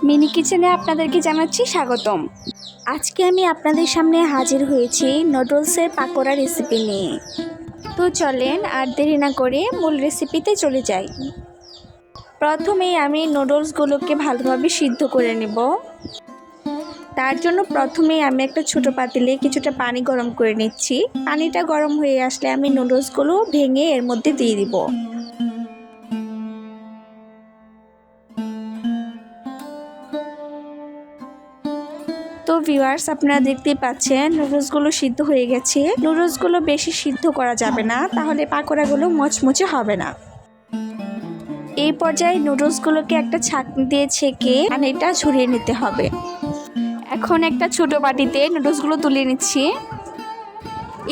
Mini কিচেনে আপনাদেরকে জানাচ্ছি স্বাগতম। আজকে আমি আপনাদের সামনে হাজির হয়েছি নুডলসের পাকোড়া রেসিপি নিয়ে। তো চলেন আর দেরি না করে মূল রেসিপিতে চলে যাই। প্রথমেই আমি নুডলসগুলোকে ভালোভাবে সিদ্ধ করে নেব। তার জন্য প্রথমেই আমি একটা ছোট পাতিলে কিছুটা পানি গরম করে নিচ্ছি। পানিটা গরম হয়ে আসলে আমি নুডলসগুলো ভেঙে এর মধ্যে দিয়ে দিব। তো ভিউয়ার্স, আপনারা দেখতেই পাচ্ছেন নুডলসগুলো সিদ্ধ হয়ে গেছে। নুডলসগুলো বেশি সিদ্ধ করা যাবে না, তাহলে পাকোড়াগুলো মচমচে হবে না। এই পর্যায়ে নুডলসগুলোকে একটা ছাঁকনি দিয়ে ছেঁকে পানিটা ঝরিয়ে নিতে হবে। এখন একটা ছোট বাটিতে নুডলসগুলো তুলে নিচ্ছি।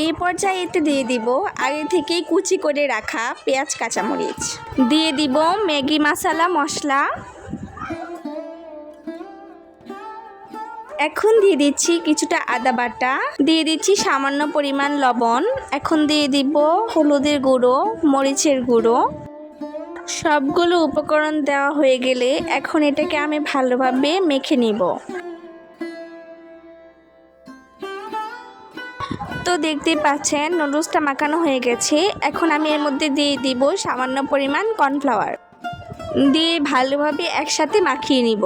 এই পর্যায়ে এতে দিয়ে দিব আগে থেকেই কুচি করে রাখা পেঁয়াজ কাঁচামরিচ, দিয়ে দিব ম্যাগি মশলা, এখন দিয়ে দিচ্ছি কিছুটা আদা বাটা, দিয়ে দিচ্ছি সামান্য পরিমাণ লবণ, এখন দিয়ে দিব হলুদের গুঁড়ো, মরিচের গুঁড়ো। সবগুলো উপকরণ দেওয়া হয়ে গেলে এখন এটাকে আমি ভালোভাবে মেখে নিব। তো দেখতেই পাচ্ছেন নুডলসটা মাখানো হয়ে গেছে। এখন আমি এর মধ্যে দিয়ে দিব সামান্য পরিমাণ কর্নফ্লাওয়ার, দিয়ে ভালোভাবে একসাথে মাখিয়ে নিব।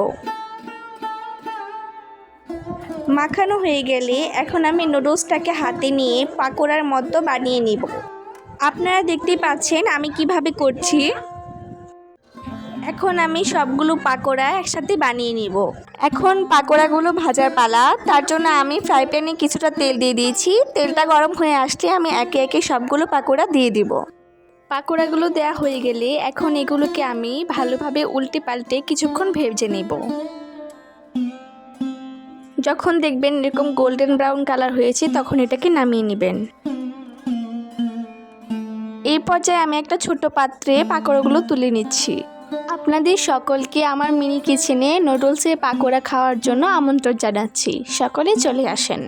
মাখানো হয়ে গেলে এখন আমি নুডলসটাকে হাতে নিয়ে পাকোড়ার মতো বানিয়ে নিব। আপনারা দেখতেই পাচ্ছেন আমি কিভাবে করছি। এখন আমি সবগুলো পাকোড়া একসাথে বানিয়ে নিব। এখন পাকোড়াগুলো ভাজার পালা। তার জন্য আমি ফ্রাই প্যানে কিছুটা তেল দিয়ে দিয়েছি। তেলটা গরম হয়ে আসলে আমি একে একে সবগুলো পাকোড়া দিয়ে দিব। পাকোড়াগুলো দেওয়া হয়ে গেলে এখন এগুলোকে আমি ভালোভাবে উল্টে পাল্টে কিছুক্ষণ ভেজে নেব। যখন দেখবেন এরকম গোল্ডেন ব্রাউন কালার হয়েছে তখন এটাকে নামিয়ে নেবেন। এই পর্যায়ে আমি একটা ছোট পাত্রে পাকোড়াগুলো তুলে নিচ্ছি। আপনাদের সকলকে আমার মিনি কিচেনে নুডলসের পাকোড়া খাওয়ার জন্য আমন্ত্রণ জানাচ্ছি। সকলে চলে আসেন।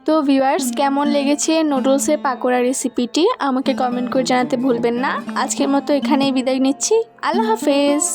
তো ভিউয়ার্স, কেমন লেগেছে নুডলসের পাকোড়া রেসিপিটি আমাকে কমেন্ট করে জানাতে ভুলবেন না। আজকের মতো এখানেই বিদায় নিচ্ছি। আল্লাহ হাফেজ।